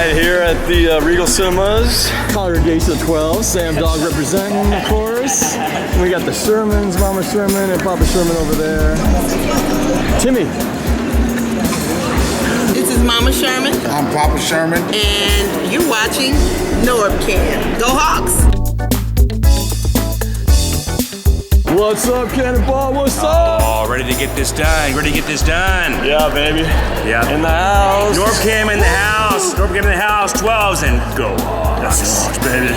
right, here at the Regal Cinemas. Congregation of 12, Sam Dog representing, of course. And we got the Shermans, Mama Sherman and Papa Sherman over there. Timmy. This is Mama Sherman. I'm Papa Sherman. And you're watching NorbCam. Go Hawks! What's up, Cannonball? What's up? Oh, ready to get this done. Ready to get this done. Yeah, baby. Yeah. In the house. NorbCam in the house. NorbCam in the house. 12s and go. That's the Hawks, baby.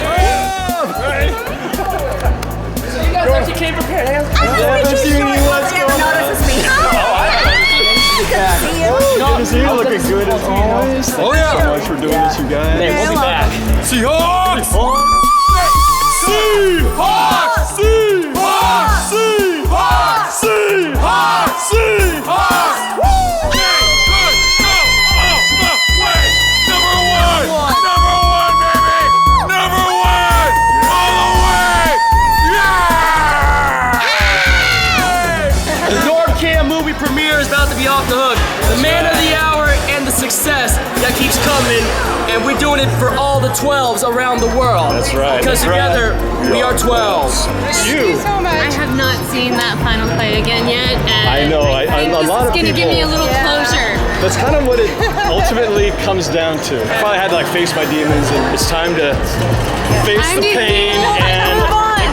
So you guys actually came prepared. Yeah, let's see what's going on. Good to see you. Looking good as always. Thank you so much for doing this, you guys. Hey, we'll be back. Seahawks! Seahawks! Seahawks! Seahawks! Seahawks! Seahawks! Premiere is about to be off the hook. The man of the hour and the success that keeps coming, and we're doing it for all the 12s around the world. That's right. Because together we are 12s. You. I have not seen that final fight again yet. And I know. I think a lot of this is going to give me a little closure. That's kind of what it ultimately comes down to. I finally had to face my demons, and it's time to face the pain and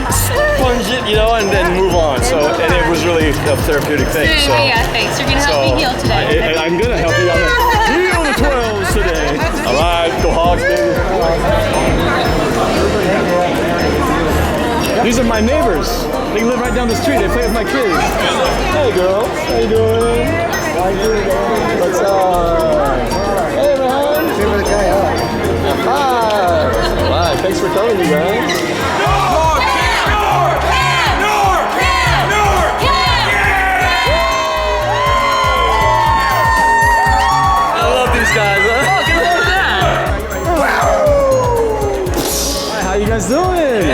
sponge it, and then move on. So, and it was really a therapeutic thing. So, yeah, thanks. You're going to help me heal today. I'm going to help you out. Heal the 12s today. All right, go Hogs, baby. These are my neighbors. They live right down the street. They play with my kids. Hey, girl. How you doing? What's up? Hey, man. Hi. Hi. Thanks for coming, you guys. How you guys doing?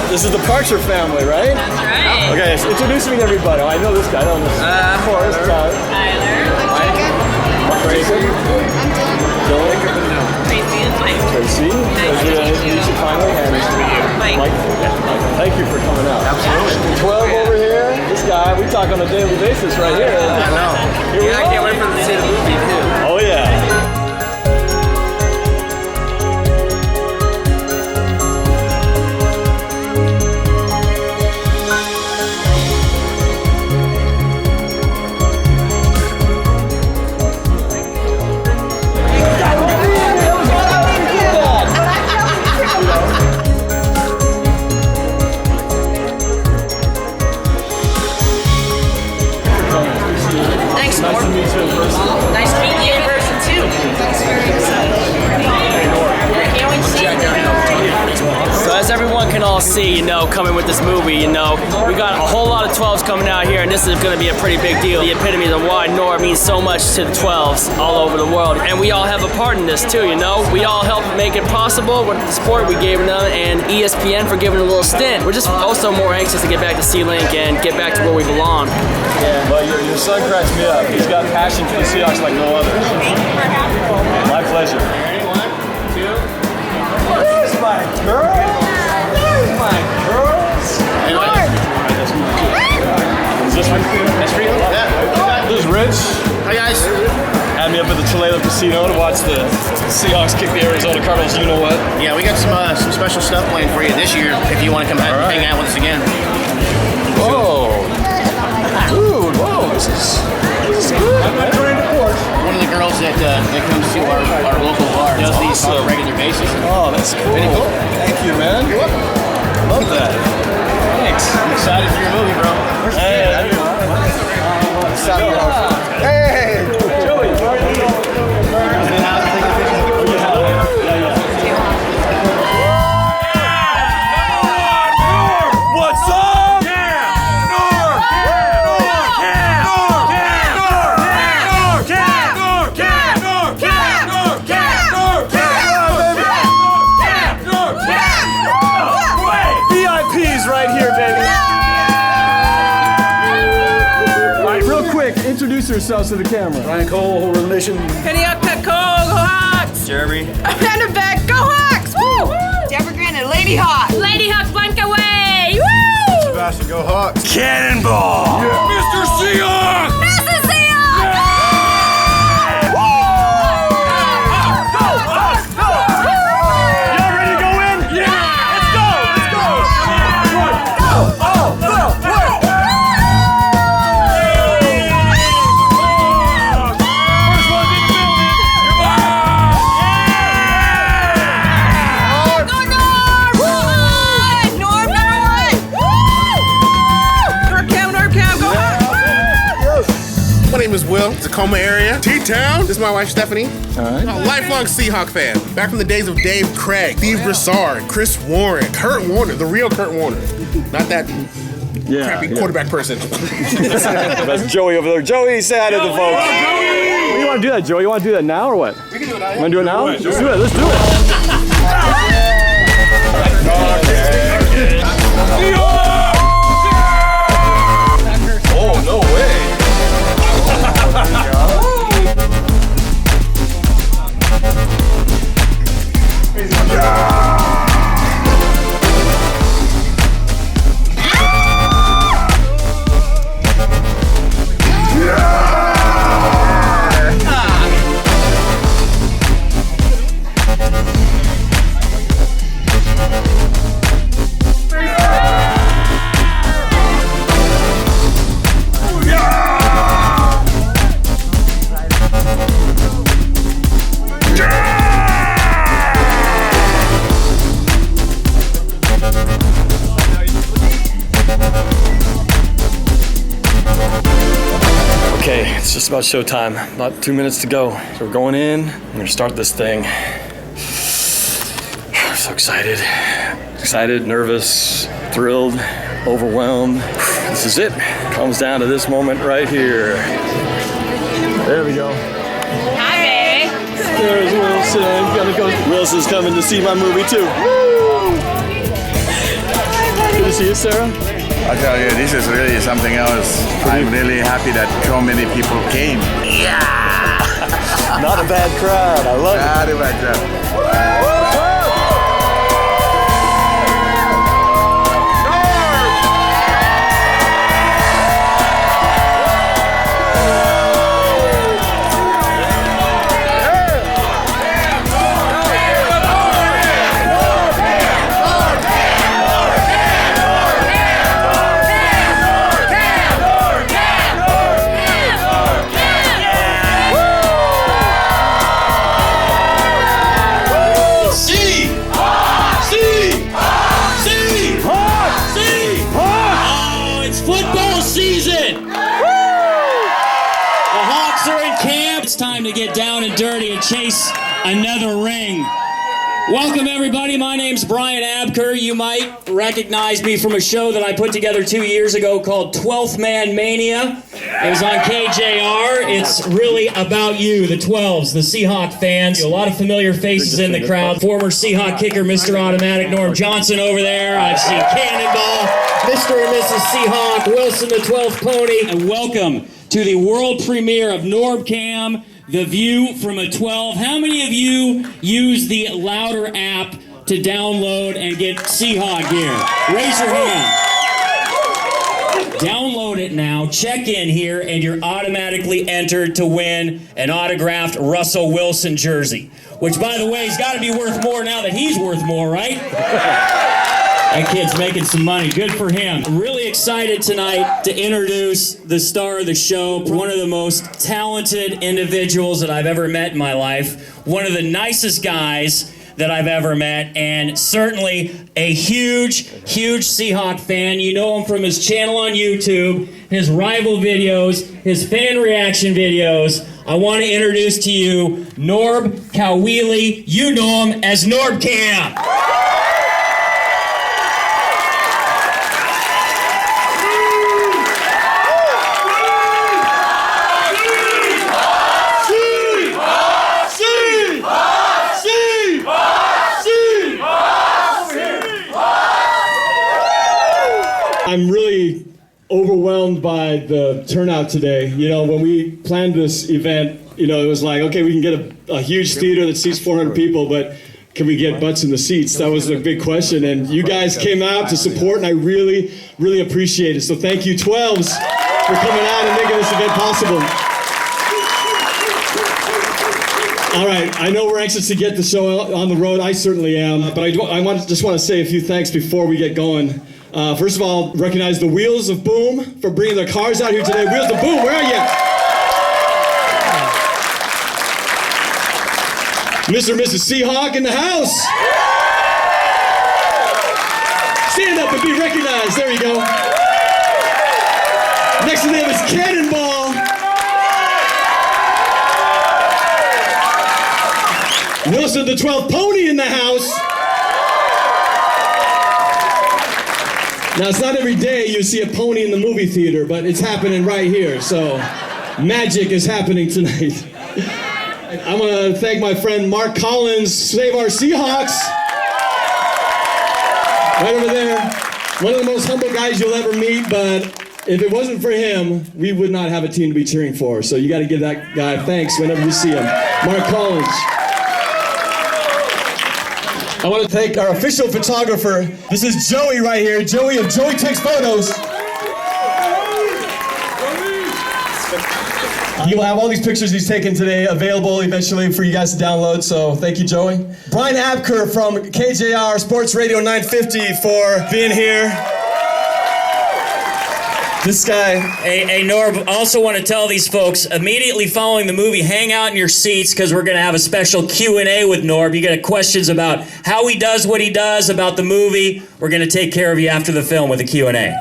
This is the Parcher family, right? That's right. Okay, so introduce me to everybody. I know this guy. I don't know this. Of course, Tyler. Tracy. Dylan. Tracy and Mike. Tracy. Pleasure to meet you finally. And Mike. Thank you for coming out. Absolutely. 12 over here. This guy, we talk on a daily basis right here. I know. Yeah, I can't wait for the see the movie too. Oh yeah. Thanks, Norb. Nice to meet you in person. Nice to meet you in person too. That's very exciting. Can't wait to see you. So as everyone can all see, coming with this movie, we got a whole lot of 12s coming out here, and this is going to be a pretty big deal. The epitome of why Norb means so much to the 12s all over the world, and we all have a part in this too. We all helped make it possible with the support we gave them, and ESPN for giving a little stint. We're just also more anxious to get back to C-Link and get back to where we belong. Yeah, but your son cracks me up. He's got passion for the Seahawks like no other. Thank you for having me. My pleasure. 1, 2. There's my girl. There's my girls. Is this one? That's for you? Yeah. This is Rich. Hi, guys. Had me up at the Toledo Casino to watch the Seahawks kick the Arizona Cardinals. You know what? Yeah, we got some special stuff planned for you this year if you want to come back and hang out with us again. Whoa. Dude, whoa. This is good. One of the girls that comes to our local bar does these on a regular basis. Oh, that's cool. Pretty cool. Thank you, man. Love that. Thanks. I'm excited for your movie, bro. Hey, hey, Joey. What's up? VIPs right here, baby. All right, real quick, introduce yourselves to the camera. Ryan Cole, Horror Nation. Go Hawks! Jeremy. Amanda Beck, go Hawks! Woo! Deborah Grant, Lady Hawk. Lady Hawk blank away! Woo! Sebastian, go Hawks. Cannonball! Mr. Seahawks! Mrs. Seahawk! Y'all ready to go in? Yeah! Let's go! Let's go! First one's in the building. Come on! Go Norb! Norb number one. NorbCam, go Hawks. My name is Will, Tacoma area. T-Town, this is my wife Stephanie. I'm a lifelong Seahawk fan. Back from the days of Dave Craig, Steve Broussard, Chris Warren, Kurt Warner, the real Kurt Warner. Not that crappy quarterback person. That's Joey over there. Joey, say hi to the folks. Well, you want to do that, Joey? You want to do that now or what? We can do it now. You want to do it now? Let's do it. Let's do it. Oh, no way. Okay, it's just about showtime. About 2 minutes to go. So we're going in. We're gonna start this thing. I'm so excited. Excited, nervous, thrilled, overwhelmed. This is it. Comes down to this moment right here. There we go. Hi, babe. There's Wilson. Gonna go. Wilson's coming to see my movie too. Woo! Good to see you, Sarah. I tell you, this is really something else. I'm really happy that so many people came. Not a bad crowd. I love it. Not a bad crowd. To get down and dirty and chase another ring. Welcome everybody, my name's Brian Abker. You might recognize me from a show that I put together 2 years ago called 12th Man Mania. It was on KJR. It's really about you, the 12s, the Seahawk fans. A lot of familiar faces in the crowd. Former Seahawk kicker, Mr. Automatic, Norm Johnson over there. I've seen Cannonball, Mr. and Mrs. Seahawk, Wilson the 12th Pony. And welcome to the world premiere of NorbCam, the view from a 12. How many of you use the Louder app to download and get Seahawk gear? Raise your hand. Download it now, check in here, and you're automatically entered to win an autographed Russell Wilson jersey. Which, by the way, has got to be worth more now that he's worth more, right? That kid's making some money. Good for him. I'm really excited tonight to introduce the star of the show, one of the most talented individuals that I've ever met in my life, one of the nicest guys that I've ever met, and certainly a huge, huge Seahawk fan. You know him from his channel on YouTube, his rival videos, his fan reaction videos. I want to introduce to you Norb Caoili. You know him as NorbCam. I'm really overwhelmed by the turnout today. You know, when we planned this event, you know, it was like, okay, we can get a huge theater that seats 400 people, but can we get butts in the seats? That was the big question, and you guys came out to support, and I really, really appreciate it. So thank you, 12s, for coming out and making this event possible. All right, I know we're anxious to get the show on the road. I certainly am, but I just want to say a few thanks before we get going. First of all, recognize the Wheels of Boom for bringing their cars out here today. Wheels of Boom, where are you? Mr. and Mrs. Seahawk in the house. Stand up and be recognized. There you go. Next to them is Cannonball. Wilson the 12th Pony in the house. Now, it's not every day you see a pony in the movie theater, but it's happening right here, so magic is happening tonight. I'm going to thank my friend Mark Collins, Save Our Seahawks. Right over there. One of the most humble guys you'll ever meet, but if it wasn't for him, we would not have a team to be cheering for. So you got to give that guy thanks whenever you see him. Mark Collins. I want to thank our official photographer. This is Joey right here. Joey of Joey Takes Photos. He will have all these pictures he's taken today available eventually for you guys to download, so thank you, Joey. Brian Abker from KJR Sports Radio 950 for being here. This guy. Hey, Norb, also want to tell these folks, immediately following the movie, hang out in your seats because we're going to have a special Q&A with Norb. You got questions about how he does what he does, about the movie. We're going to take care of you after the film with a Q&A.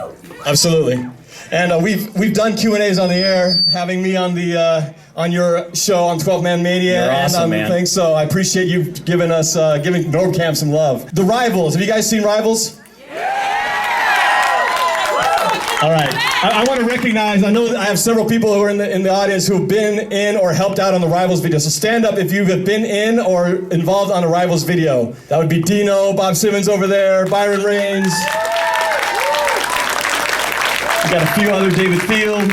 Absolutely. And we've done Q&As on the air, having me on the on your show on 12 Man Mania. You're awesome, and man. Things, so I appreciate you giving NorbCam some love. The Rivals. Have you guys seen Rivals? All right. I want to recognize, I know that I have several people who are in the audience who have been in or helped out on the Rivals video. So stand up if you have been in or involved on a Rivals video. That would be Dino, Bob Simmons over there, Byron Raynes. We got a few other, David Field.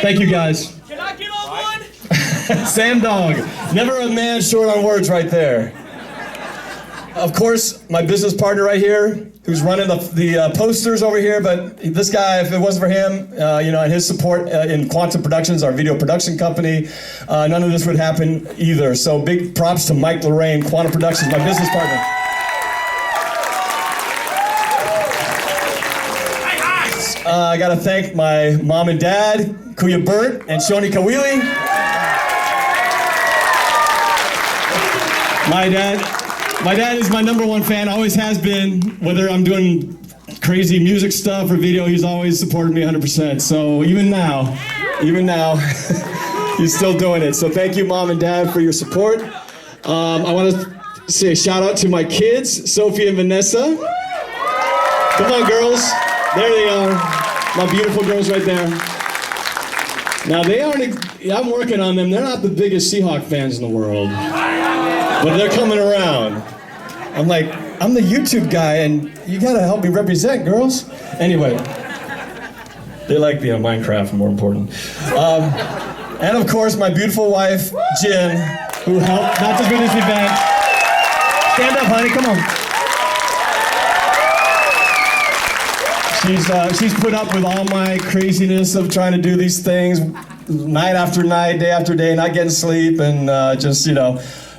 Thank you guys. Can I get on one? Sam Dog. Never a man short on words right there. Of course, my business partner right here, who's running the posters over here, but this guy, if it wasn't for him, and his support in Quantum Productions, our video production company, none of this would happen either. So big props to Mike Lorrain, Quantum Productions, my business partner. I gotta thank my mom and dad, Kuya Bert and Seahawks Caoili. My dad is my number one fan, always has been. Whether I'm doing crazy music stuff or video, he's always supported me 100%. So even now, he's still doing it. So thank you, Mom and Dad, for your support. I want to say a shout out to my kids, Sophie and Vanessa. Come on, girls. There they are. My beautiful girls right there. Now I'm working on them. They're not the biggest Seahawk fans in the world, but they're coming around. I'm the YouTube guy, and you gotta help me represent, girls. Anyway, they like being on Minecraft, more important. And of course, my beautiful wife, Jen, who helped not just with this event. Stand up, honey, come on. She's put up with all my craziness of trying to do these things night after night, day after day, not getting sleep, and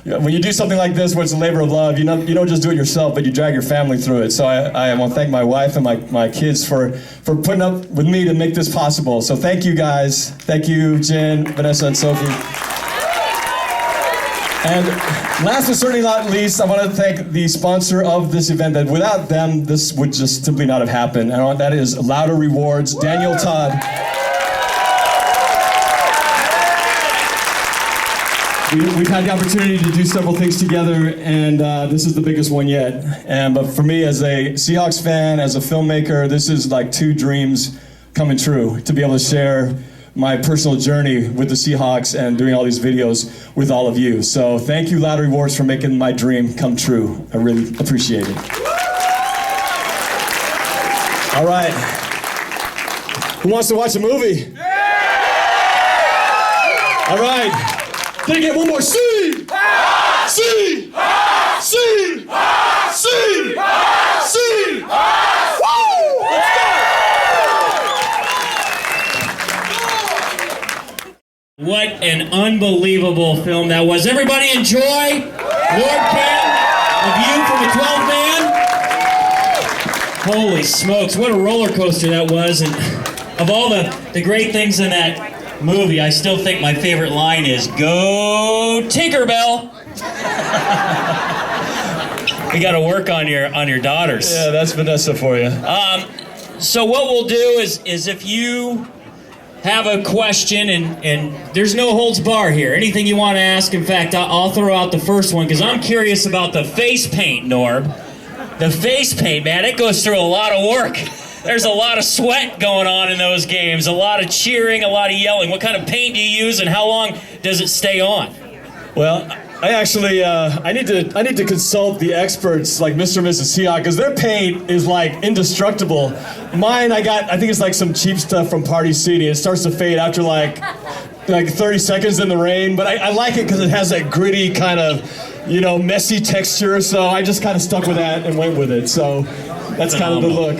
when you do something like this where it's a labor of love, you don't just do it yourself, but you drag your family through it. So I want to thank my wife and my kids for putting up with me to make this possible. So thank you guys. Thank you, Jen, Vanessa, and Sophie. And last but certainly not least, I want to thank the sponsor of this event, that without them, this would just simply not have happened. And that is Louder Rewards, Daniel Todd. We've had the opportunity to do several things together, and this is the biggest one yet. But for me, as a Seahawks fan, as a filmmaker, this is like two dreams coming true, to be able to share my personal journey with the Seahawks and doing all these videos with all of you. So thank you, Louder Rewards, for making my dream come true. I really appreciate it. All right. Who wants to watch a movie? All right. Can I get one more? C! C! C! C! C! Woo! Let's go! What an unbelievable film that was. Everybody enjoy NorbCam, a view from the 12 man. Holy smokes, what a roller coaster that was. And of all the great things in that movie, I still think my favorite line is, "Go Tinkerbell." We got to work on your daughters. Yeah, that's Vanessa for you. So what we'll do is if you have a question, and there's no holds bar here. Anything you want to ask, in fact, I'll throw out the first one, because I'm curious about the face paint, Norb. The face paint, man, it goes through a lot of work. There's a lot of sweat going on in those games, a lot of cheering, a lot of yelling. What kind of paint do you use, and how long does it stay on? Well, I actually I need to consult the experts like Mr. and Mrs. Seahawks, because their paint is like indestructible. Mine, I think it's like some cheap stuff from Party City. It starts to fade after like 30 seconds in the rain, but I like it because it has that gritty kind of, messy texture. So I just kind of stuck with that and went with it. So that's kind of the look.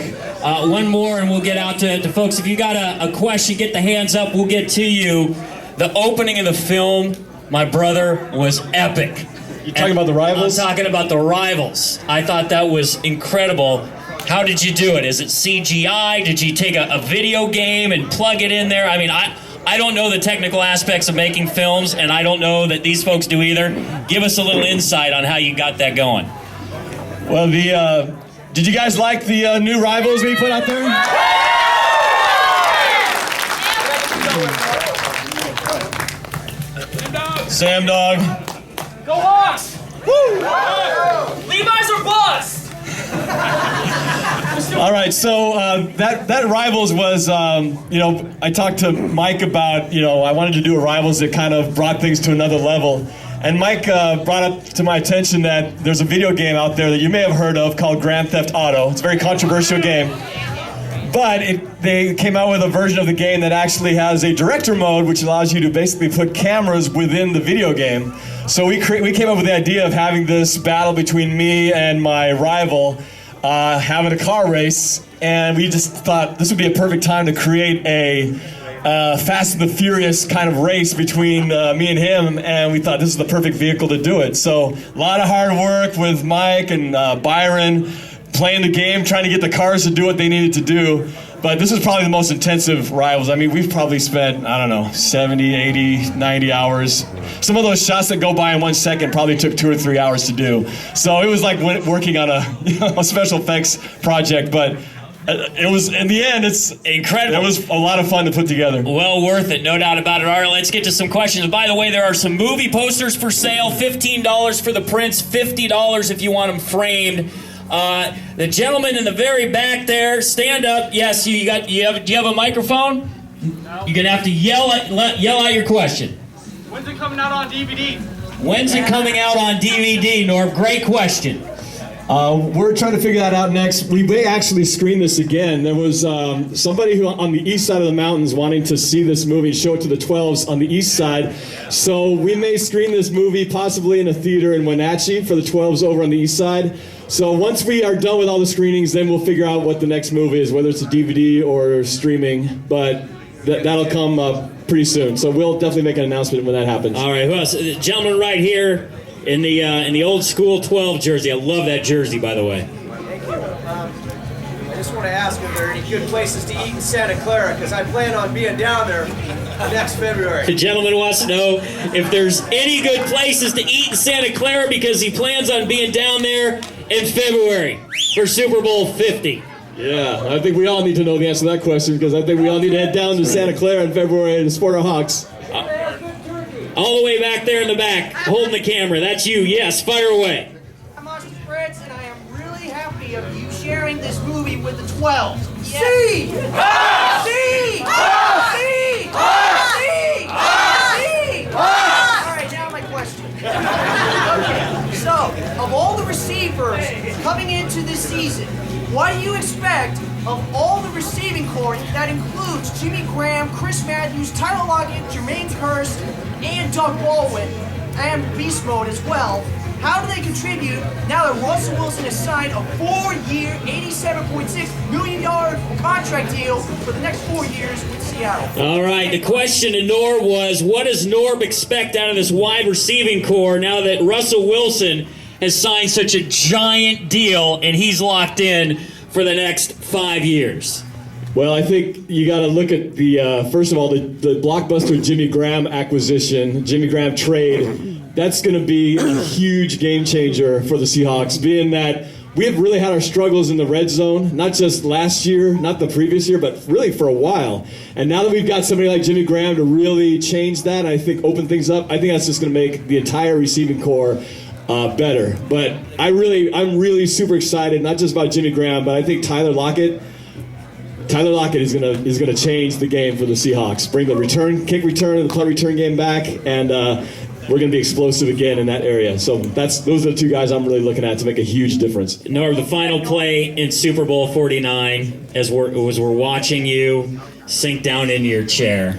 One more and we'll get out to folks. If you got a question, get the hands up. We'll get to you. The opening of the film, my brother, was epic. You talking about the Rivals? I'm talking about the Rivals. I thought that was incredible. How did you do it? Is it CGI? Did you take a video game and plug it in there? I mean, I don't know the technical aspects of making films, and I don't know that these folks do either. Give us a little insight on how you got that going. Well, did you guys like the new Rivals we put out there? Sam Dog. Go Hawks! Woo! Levi's are bust! All right, so that Rivals was, I talked to Mike about, I wanted to do a Rivals that kind of brought things to another level. And Mike brought up to my attention that there's a video game out there that you may have heard of called Grand Theft Auto. It's a very controversial game. But they came out with a version of the game that actually has a director mode, which allows you to basically put cameras within the video game. So we came up with the idea of having this battle between me and my rival, having a car race, and we just thought this would be a perfect time to create a Fast and the Furious kind of race between me and him, and we thought this is the perfect vehicle to do it. So a lot of hard work with Mike and Byron, playing the game, trying to get the cars to do what they needed to do. But this is probably the most intensive Rivals. I mean, we've probably spent, 70, 80, 90 hours. Some of those shots that go by in 1 second probably took 2 or 3 hours to do. So it was like working on a special effects project, but it was, in the end, it's incredible. It was a lot of fun to put together. Well worth it, no doubt about it. All right, let's get to some questions. By the way, there are some movie posters for sale, $15 for the prints, $50 if you want them framed. The gentleman in the very back there, stand up. Yes, do you have a microphone? No. You're gonna have to yell out your question. When's it coming out on DVD? When's it coming out on DVD, Norb? Great question. We're trying to figure that out next. We may actually screen this again. There was somebody who on the east side of the mountains wanting to see this movie, show it to the 12s on the east side. So we may screen this movie possibly in a theater in Wenatchee for the 12s over on the east side. So once we are done with all the screenings, then we'll figure out what the next movie is, whether it's a DVD or streaming. But that'll come pretty soon. So we'll definitely make an announcement when that happens. All right, who else? The gentleman right here in the old school 12 jersey. I love that jersey, by the way. Thank you. I just want to ask if there are any good places to eat in Santa Clara, because I plan on being down there next February. The gentleman wants to know if there's any good places to eat in Santa Clara, because he plans on being down there in February for Super Bowl 50. Yeah, I think we all need to know the answer to that question, because I think we all need to head down to Santa Clara in February to support our Hawks. All the way back there in the back, holding the camera. That's you. Yes, fire away. I'm Austin Fritz, and I am really happy of you sharing this movie with the 12. See! See! See! See! See! All right, now my question. Okay, so, of all the receivers coming into this season, what do you expect of all the receiving corps that includes Jimmy Graham, Chris Matthews, Tyler Lockett, Jermaine Kearse, and Doug Baldwin, and Beast Mode as well. How do they contribute now that Russell Wilson has signed a 4-year, $87.6 million contract deal for the next 4 years with Seattle? All right, the question to Norb was, what does Norb expect out of this wide receiving core now that Russell Wilson has signed such a giant deal and he's locked in for the next 5 years? Well, I think you got to look at the, first of all, the blockbuster Jimmy Graham acquisition, Jimmy Graham trade. That's going to be a huge game changer for the Seahawks, being that we have really had our struggles in the red zone, not just last year, not the previous year, but really for a while. And now that we've got somebody like Jimmy Graham to really change that, I think open things up, I think that's just going to make the entire receiving core better. But I'm really super excited, not just about Jimmy Graham, but I think Tyler Lockett is gonna change the game for the Seahawks. Bring the kick return, and the punt return game back, and we're gonna be explosive again in that area. So those are the two guys I'm really looking at to make a huge difference. Norb, the final play in Super Bowl 49, as we're watching you sink down into your chair.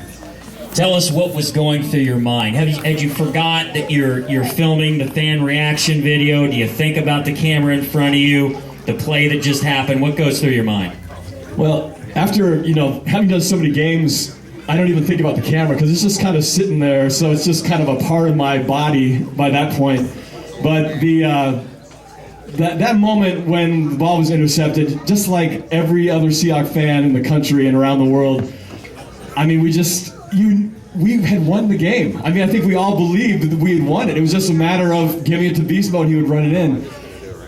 Tell us what was going through your mind. Had you forgot that you're filming the fan reaction video? Do you think about the camera in front of you, the play that just happened? What goes through your mind? Well, after having done so many games, I don't even think about the camera because it's just kind of sitting there. So it's just kind of a part of my body by that point. But that moment when the ball was intercepted, just like every other Seahawks fan in the country and around the world, I mean, we had won the game. I mean, I think we all believed that we had won it. It was just a matter of giving it to Beast Mode. He would run it in.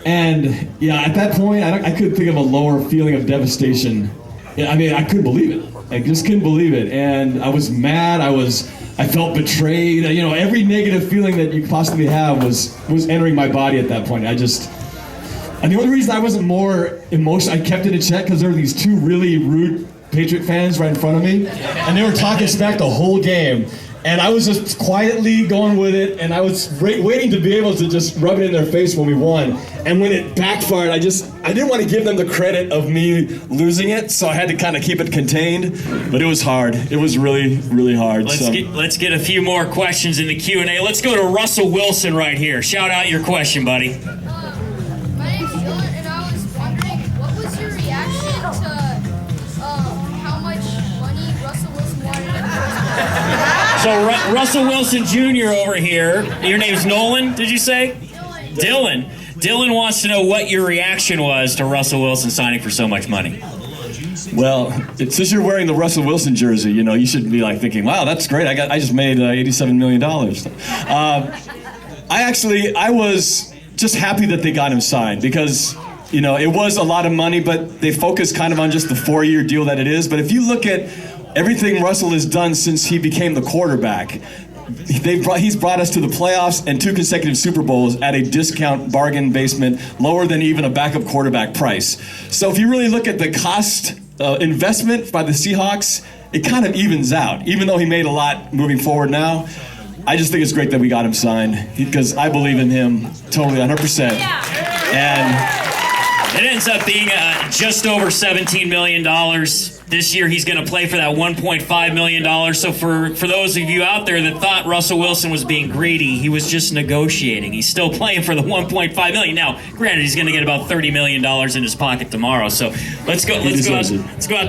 And yeah, at that point, I couldn't think of a lower feeling of devastation. I mean, I couldn't believe it. I just couldn't believe it. And I was mad. I felt betrayed. Every negative feeling that you possibly have was entering my body at that point. And the only reason I wasn't more emotional, I kept it in check because there were these two really rude Patriot fans right in front of me, and they were talking smack the whole game. And I was just quietly going with it, and I was waiting to be able to just rub it in their face when we won. And when it backfired, I didn't want to give them the credit of me losing it, so I had to kind of keep it contained. But it was hard. It was really, really hard. Let's get a few more questions in the Q&A. Let's go to Russell Wilson right here. Shout out your question, buddy. My name's Dylan, and I was wondering, what was your reaction to how much money Russell Wilson wanted in the first place? So Russell Wilson Jr. over here, your name's Nolan, did you say? Dylan. Dylan wants to know what your reaction was to Russell Wilson signing for so much money. Well, since you're wearing the Russell Wilson jersey, you should be like thinking, wow, that's great. I just made $87 million. I was just happy that they got him signed because, it was a lot of money, but they focused kind of on just the 4-year deal that it is. But if you look at everything Russell has done since he became the quarterback, he's brought us to the playoffs and 2 consecutive Super Bowls at a discount bargain basement, lower than even a backup quarterback price. So if you really look at the cost investment by the Seahawks, it kind of evens out, even though he made a lot moving forward now. I just think it's great that we got him signed because I believe in him totally 100%. And it ends up being just over $17 million. This year he's going to play for that $1.5 million. So for those of you out there that thought Russell Wilson was being greedy, he was just negotiating. He's still playing for the $1.5 million. Now, granted, he's going to get about $30 million in his pocket tomorrow. So let's go out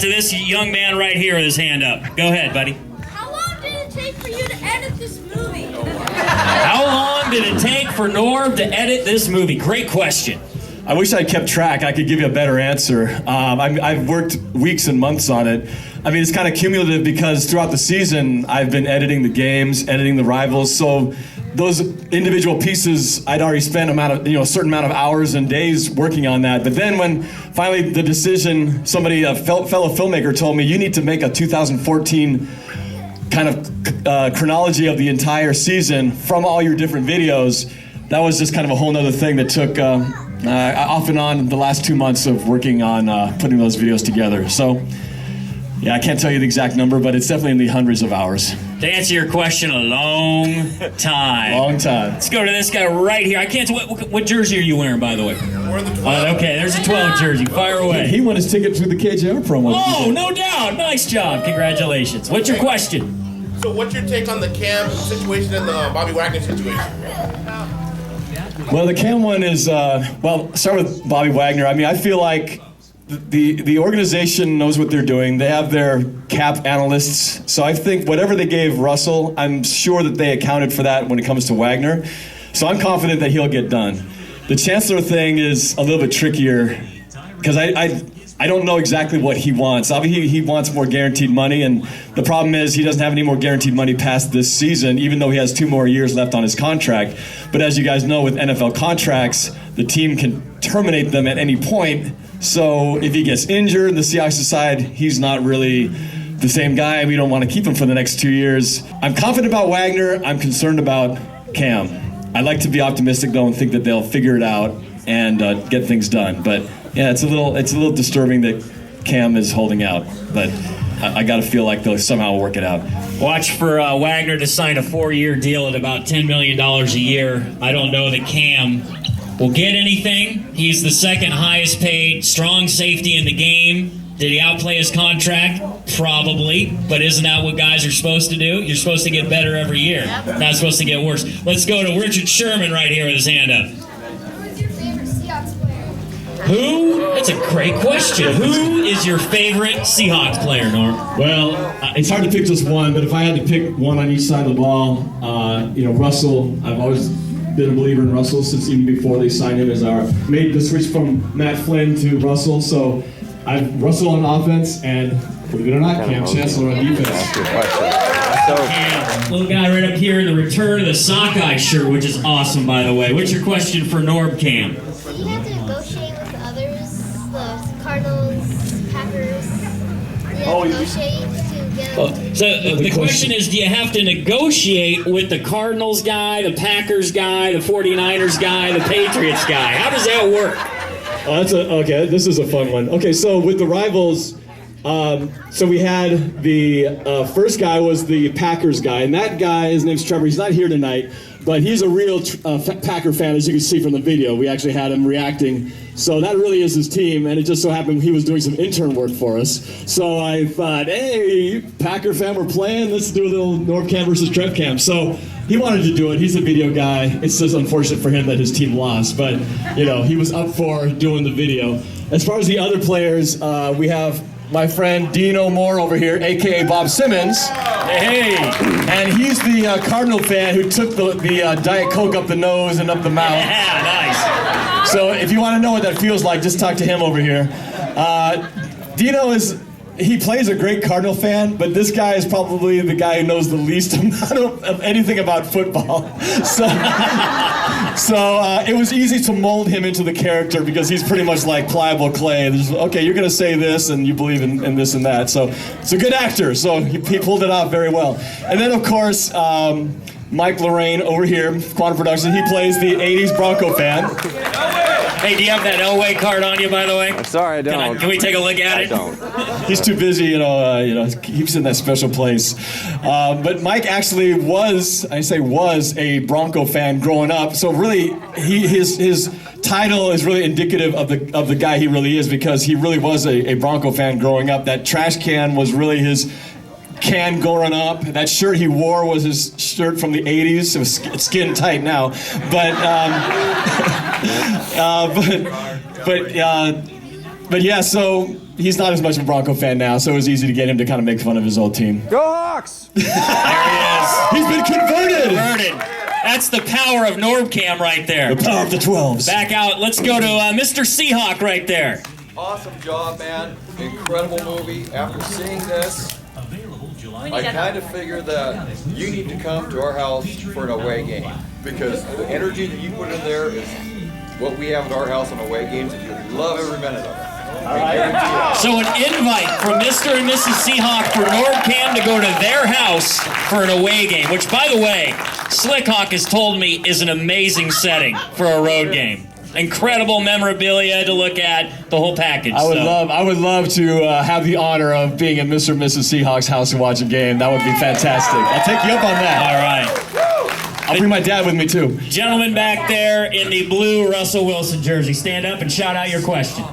to this young man right here with his hand up. Go ahead, buddy. How long did it take for you to edit this movie? How long did it take for Norb to edit this movie? Great question. I wish I kept track. I could give you a better answer. I've worked weeks and months on it. I mean, it's kind of cumulative because throughout the season, I've been editing the games, editing the rivals. So those individual pieces, I'd already spent a certain amount of hours and days working on that. But then when finally the decision, a fellow filmmaker told me, you need to make a 2014 kind of chronology of the entire season from all your different videos. That was just kind of a whole nother thing that took off and on the last 2 months of working on putting those videos together. So, yeah, I can't tell you the exact number, but it's definitely in the hundreds of hours. To answer your question, a long time. Long time. Let's go to this guy right here. I can't. What jersey are you wearing, by the way? We're the 12. Okay, there's a 12 jersey. Fire away. He won his ticket through the KJR promo. Oh, no doubt. Nice job. Congratulations. What's your question? So what's your take on the Cam situation and the Bobby Wagner situation? Well, the Cam one is, start with Bobby Wagner. I mean, I feel like the organization knows what they're doing. They have their cap analysts. So I think whatever they gave Russell, I'm sure that they accounted for that when it comes to Wagner. So I'm confident that he'll get done. The Chancellor thing is a little bit trickier because I don't know exactly what he wants. Obviously, he wants more guaranteed money, and the problem is he doesn't have any more guaranteed money past this season, even though he has 2 more years left on his contract. But as you guys know, with NFL contracts, the team can terminate them at any point. So if he gets injured, the Seahawks decide he's not really the same guy, we don't want to keep him for the next 2 years. I'm confident about Wagner. I'm concerned about Cam. I like to be optimistic, though, and think that they'll figure it out and get things done. But yeah, it's a little disturbing that Cam is holding out. But I got to feel like they'll somehow work it out. Watch for Wagner to sign a 4-year deal at about $10 million a year. I don't know that Cam will get anything. He's the second highest paid strong safety in the game. Did he outplay his contract? Probably. But isn't that what guys are supposed to do? You're supposed to get better every year. Not supposed to get worse. Let's go to Richard Sherman right here with his hand up. Who is your favorite Seahawks player? Who? That's a great question. Who is your favorite Seahawks player, Norb? Well, it's hard to pick just one, but if I had to pick one on each side of the ball, Russell, I've always been a believer in Russell since even before they signed him as made the switch from Matt Flynn to Russell. So I've Russell on offense and, believe it or not, Cam Chancellor on defense. Cam, little guy right up here in the return of the sockeye shirt, which is awesome, by the way. What's your question for Norb, Cam? So you have to negotiate with the others, the Cardinals, Packers. You have to negotiate to get them. So the question is, do you have to negotiate with the Cardinals guy, the Packers guy, the 49ers guy, the Patriots guy? How does that work? Okay, this is a fun one. Okay, so with the rivals, so we had the first guy was the Packers guy, and that guy, his name's Trevor. He's not here tonight, but he's a real Packer fan, as you can see from the video. We actually had him reacting. So that really is his team, and it just so happened he was doing some intern work for us. So I thought, hey, Packer fan, we're playing. Let's do a little NorbCam versus TrevCam. So he wanted to do it. He's a video guy. It's just unfortunate for him that his team lost, but he was up for doing the video. As far as the other players, we have my friend Dino Moore over here, a.k.a. Bob Simmons. Hey! And he's the Cardinal fan who took the Diet Coke up the nose and up the mouth. Yeah, nice. So if you want to know what that feels like, just talk to him over here. Dino he plays a great Cardinal fan, but this guy is probably the guy who knows the least amount of anything about football. So it was easy to mold him into the character because he's pretty much like pliable clay. Okay, you're going to say this and you believe in this and that. So it's a good actor, so he pulled it off very well. And then, of course, Mike Lorrain over here, Quantum Production, he plays the 80s Bronco fan. Hey, do you have that Elway card on you, by the way? I'm sorry, I don't. Can we take a look at it? I don't. He's too busy, keeps in that special place. But Mike actually was a Bronco fan growing up. So really, his title is really indicative of the guy he really is, because he really was a Bronco fan growing up. That trash can was really his can growing up. That shirt he wore was his shirt from the 80s. It's skin tight now, but yeah. So he's not as much of a Bronco fan now. So it was easy to get him to kind of make fun of his old team. Go Hawks! There he is. He's been converted. That's the power of NorbCam right there. The power of the 12s. Back out. Let's go to Mr. Seahawk right there. Awesome job, man. Incredible movie. After seeing this, I kind of figured that you need to come to our house for an away game, because the energy that you put in there is what we have at our house on away games, and you love every minute of it. So an invite from Mr. and Mrs. Seahawk for NorbCam to go to their house for an away game, which, by the way, Slickhawk has told me is an amazing setting for a road game. incredible memorabilia to look at, the whole package. I would love to have the honor of being at Mr. and Mrs. Seahawks house and watch a game. That would be fantastic. I'll take you up on that. All right. I'll bring my dad with me too. Gentleman back there in the blue Russell Wilson jersey, stand up and shout out your question.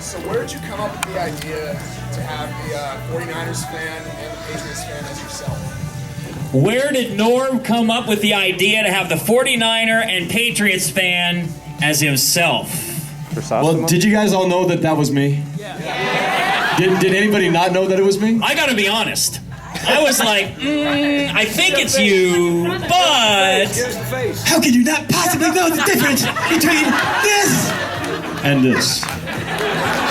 So where did you come up with the idea to have the 49ers fan and the Patriots fan as yourself? Where did Norb come up with the idea to have the 49er and Patriots fan as himself? Well, did you guys all know that was me? Yeah. Did anybody not know that it was me? I gotta be honest. I was like, I think it's you, but... How can you not possibly know the difference between this and this?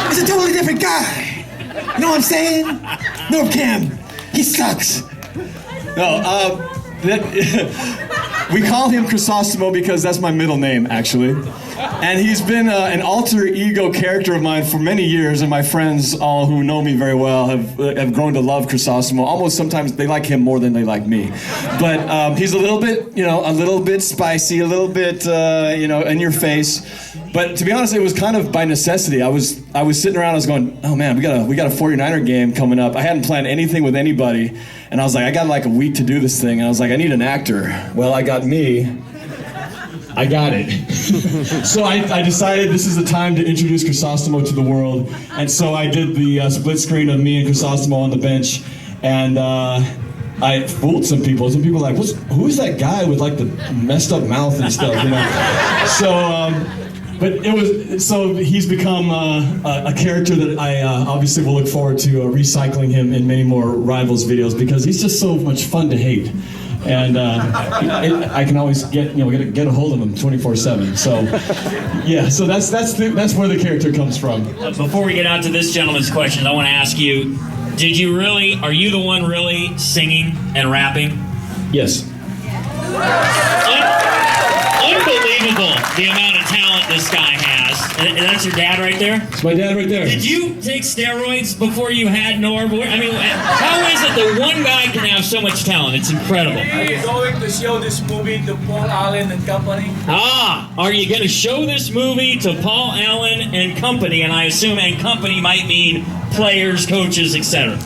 It's a totally different guy. You know what I'm saying? NorbCam, he sucks. No, we call him Chrysostom because that's my middle name, actually. And he's been an alter ego character of mine for many years, and my friends, all who know me very well, have grown to love Chrysostom. Almost sometimes they like him more than they like me. But he's a little bit, a little bit spicy, a little bit, in your face. But to be honest, it was kind of by necessity. I was sitting around, I was going, oh man, we got a 49er game coming up. I hadn't planned anything with anybody, and I was like, I got like a week to do this thing, and I was like, I need an actor. Well, I got me. I got it. So I decided this is the time to introduce Chrysostom to the world, and so I did the split screen of me and Chrysostom on the bench, and I fooled some people. Some people were like, who's that guy with like the messed up mouth and stuff, So, but he's become a character that I obviously will look forward to recycling him in many more Rivals videos because he's just so much fun to hate. And I can always get a hold of him 24/7. So yeah, so that's where the character comes from. Before we get on to this gentleman's questions, I want to ask you: are you the one really singing and rapping? Yes. Unbelievable the amount of talent this guy has. And that's your dad right there? It's my dad right there. Did you take steroids before you had Norb? I mean, how is it that one guy can have so much talent? It's incredible. Are you going to show this movie to Paul Allen and company? Are you going to show this movie to Paul Allen and company? And I assume and company might mean players, coaches, etc.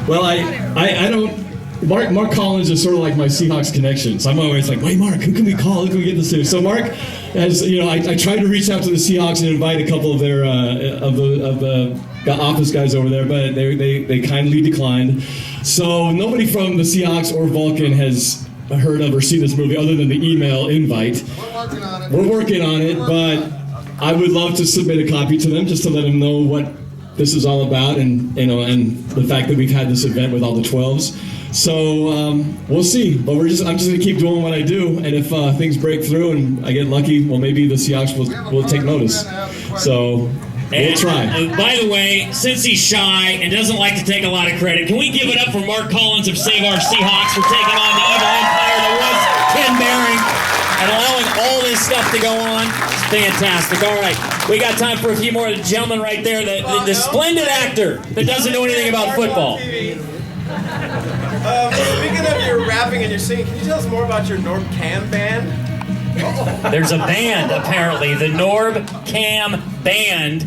Well, I don't... Mark Collins is sort of like my Seahawks connection. So I'm always like, wait, Mark, who can we call? Who can we get this to? So Mark, as I tried to reach out to the Seahawks and invite a couple of their of the office guys over there, but they kindly declined. So nobody from the Seahawks or Vulcan has heard of or seen this movie other than the email invite. We're working on it, but I would love to submit a copy to them just to let them know what this is all about, and the fact that we've had this event with all the 12s. So we'll see, but I'm just gonna keep doing what I do, and if things break through and I get lucky, well, maybe the Seahawks will take notice. So we'll try. By the way, since he's shy and doesn't like to take a lot of credit, can we give it up for Mark Collins of Save Our Seahawks for taking on the evil empire that was Ken Behring and allowing all this stuff to go on? It's fantastic. All right, we got time for a few more. The gentleman right there, the splendid actor that doesn't know anything about football. Speaking of your rapping and your singing, can you tell us more about your NorbCam Band? There's a band, apparently, the NorbCam Band.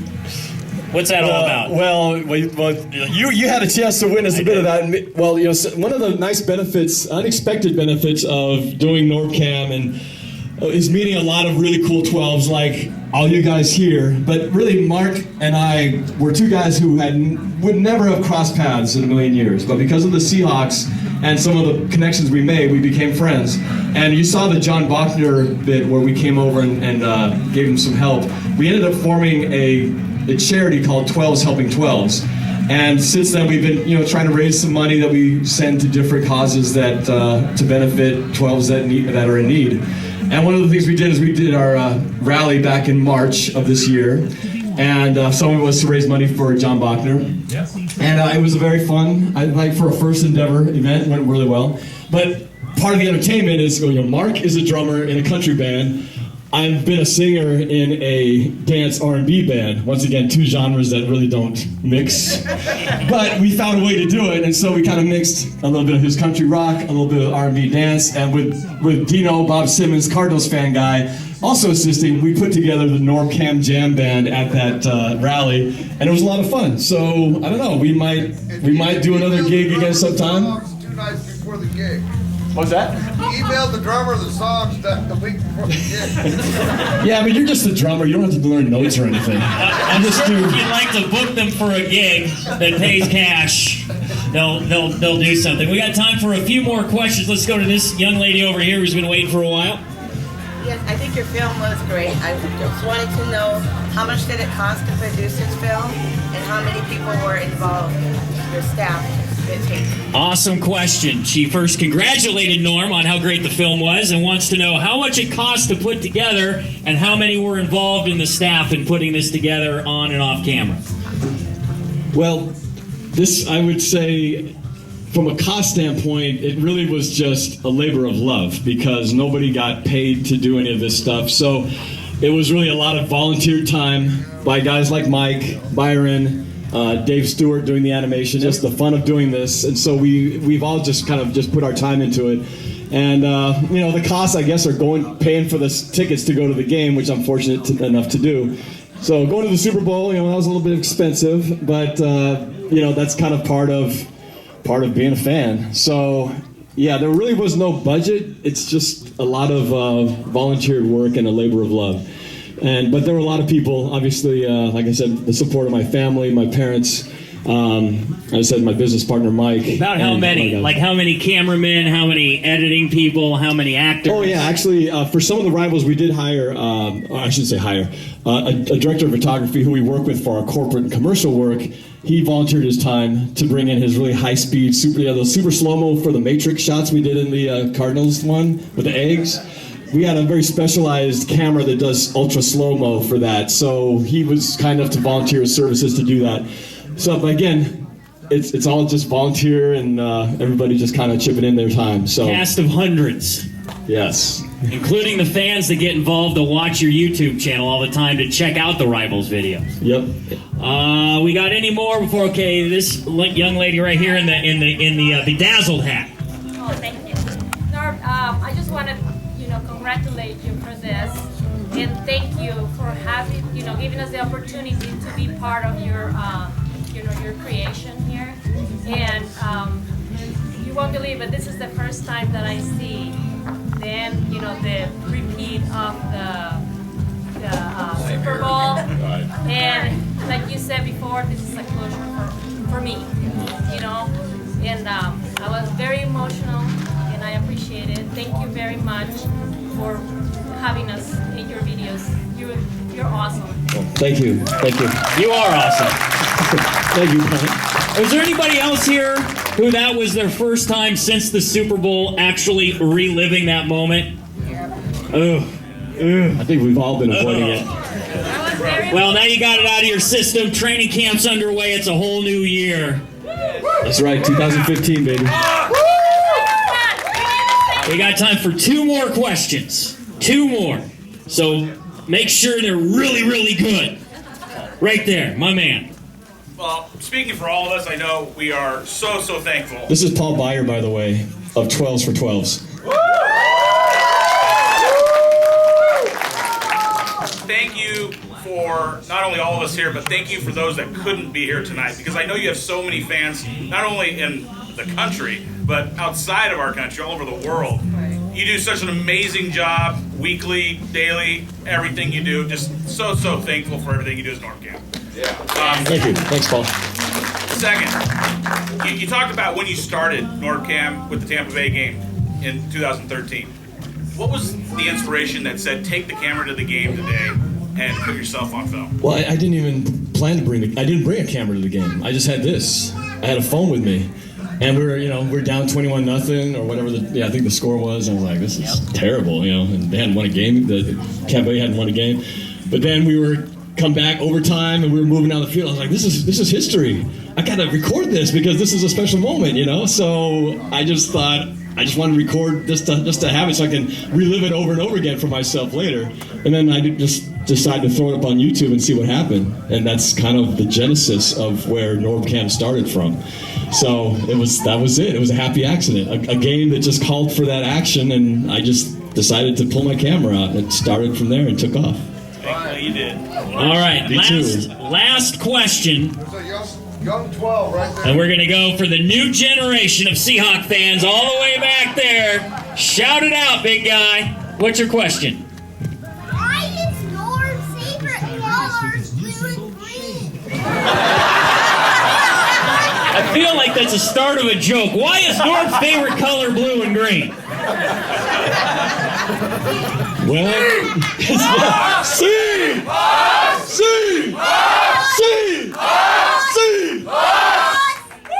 What's that all about? Well, you had a chance to witness a bit of that. Well, one of the nice benefits, unexpected benefits of doing NorbCam and is meeting a lot of really cool 12s like all you guys here. But really, Mark and I were two guys who would never have crossed paths in a million years. But because of the Seahawks and some of the connections we made, we became friends. And you saw the John Bachner bit where we came over and gave him some help. We ended up forming a charity called 12s Helping 12s. And since then, we've been, trying to raise some money that we send to different causes that to benefit 12s that are in need. And one of the things we did is we did our rally back in March of this year, and some of it was to raise money for John Bachner. And it was a very fun, for a first endeavor event, went really well. But part of the entertainment is, Mark is a drummer in a country band. I've been a singer in a dance R&B band. Once again, two genres that really don't mix. But we found a way to do it, and so we kind of mixed a little bit of his country rock, a little bit of R&B dance, and with Dino, Bob Simmons, Cardinals fan guy, also assisting, we put together the NorbCam Band at that rally, and it was a lot of fun. So I don't know, we might do another gig again sometime. 2 nights before the gig. What's that? He emailed the drummer the songs the week before the gig. Yeah, I mean, you're just a drummer. You don't have to learn notes or anything. I'm just sure if you'd like to book them for a gig that pays cash, they'll do something. We got time for a few more questions. Let's go to this young lady over here who's been waiting for a while. Yes, I think your film was great. I just wanted to know how much did it cost to produce this film and how many people were involved, your staff. Awesome question. She first congratulated Norm on how great the film was and wants to know how much it cost to put together and how many were involved in the staff in putting this together on and off camera. Well, this, I would say, from a cost standpoint, it really was just a labor of love because nobody got paid to do any of this stuff. So it was really a lot of volunteer time by guys like Mike, Byron, Dave Stewart doing the animation, just the fun of doing this. And so we've all just kind of just put our time into it. And, you know, the costs, I guess, are paying for the tickets to go to the game, which I'm fortunate enough to do. So going to the Super Bowl, you know, that was a little bit expensive, but, you know, that's kind of part of being a fan. So, yeah, there really was no budget. It's just a lot of volunteer work and a labor of love. But there were a lot of people, obviously, like I said, the support of my family, my parents, I said my business partner, Mike. About how many? Like how many cameramen, how many editing people, how many actors? Oh, yeah, actually, for some of the rivals, we did hire, I shouldn't say hire, a director of photography who we work with for our corporate and commercial work. He volunteered his time to bring in his really high-speed, those super slow-mo for the Matrix shots we did in the Cardinals one with the eggs. We had a very specialized camera that does ultra slow-mo for that, so he was kind enough to volunteer his services to do that. So, but again, it's all just volunteer and everybody just kind of chipping in their time. So cast of hundreds. Yes. Including the fans that get involved to watch your YouTube channel all the time to check out the Rivals videos. Yep. We got any more before? Okay, this young lady right here in the bedazzled hat. Oh, thank you, Norb. I just want to, congratulate you for this, and thank you for having, giving us the opportunity to be part of your, your creation here. And you won't believe it. This is the first time that I see them, the repeat of the Super Bowl. And like you said before, this is a closure for me, And I was very emotional, and I appreciate it. Thank you very much for having us in your videos. You're awesome. Well, thank you. You are awesome. Thank you. Was there anybody else here who that was their first time since the Super Bowl actually reliving that moment? I think we've all been avoiding it. Well, now you got it out of your system. Training camp's underway. It's a whole new year. That's right, 2015, baby. We got time for 2 more questions. 2 more. So make sure they're really, really good. Right there, my man. Well, speaking for all of us, I know we are so thankful. This is Paul Byer, by the way, of 12s for 12s. Thank you for not only all of us here, but thank you for those that couldn't be here tonight, because I know you have so many fans, not only in the country, but outside of our country, all over the world. You do such an amazing job, weekly, daily, everything you do. Just so thankful for everything you do as NorbCam. Yeah. Thank you. Thanks, Paul. Second, you talked about when you started NorbCam with the Tampa Bay game in 2013. What was the inspiration that said, take the camera to the game today and put yourself on film? Well, I didn't even plan to I didn't bring a camera to the game. I just had this. I had a phone with me. And we're down 21-0 or whatever I think the score was. I was like, this is terrible, and they hadn't won a game. Tampa Bay hadn't won a game. But then we were come back overtime and we were moving down the field. I was like, this is history. I gotta record this because this is a special moment, So I just thought I just wanted to record just to have it so I can relive it over and over again for myself later. And then I just decided to throw it up on YouTube and see what happened. And that's kind of the genesis of where NorbCam started from. So that was it. It was a happy accident, a game that just called for that action, and I just decided to pull my camera out, and it started from there and took off. Thankfully you did. All right, Me too. last question. There's a young 12 right there. And we're going to go for the new generation of Seahawk fans all the way back there. Shout it out, big guy. What's your question? Why is Norb's favorite colors blue and green? I feel like that's a start of a joke. Why is Norb's favorite color blue and green? Well,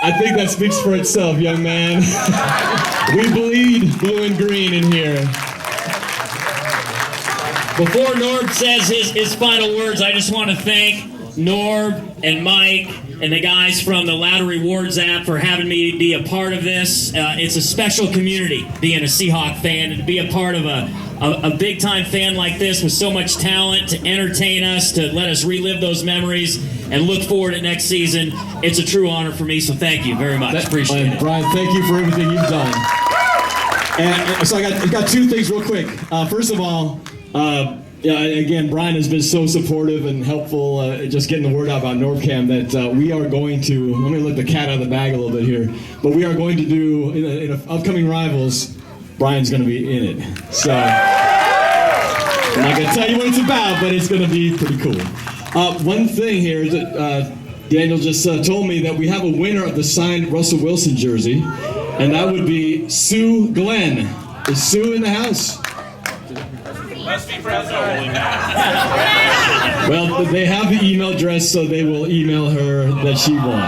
I think that speaks for itself, young man. We bleed blue and green in here. Before Norb says his final words, I just want to thank Norb and Mike and the guys from the Ladder Rewards app for having me be a part of this. It's a special community, being a Seahawk fan, and to be a part of a big-time fan like this with so much talent to entertain us, to let us relive those memories, and look forward to next season. It's a true honor for me, so thank you very much. Appreciate it. Brian, thank you for everything you've done. And so I got two things real quick. First of all, again, Brian has been so supportive and helpful, just getting the word out about NorbCam, that we are going to, let me let the cat out of the bag a little bit here, but we are going to do, in upcoming Rivals, Brian's going to be in it. So, I'm not going to tell you what it's about, but it's going to be pretty cool. One thing here is that Daniel just told me that we have a winner of the signed Russell Wilson jersey, and that would be Sue Glenn. Is Sue in the house? Must be present. Well, they have the email address, so they will email her that she won.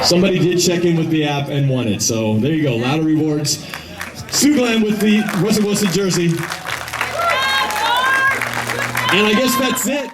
Somebody did check in with the app and won it, so there you go. Ladder Rewards. Sue Glenn with the Russell Wilson jersey. And I guess that's it.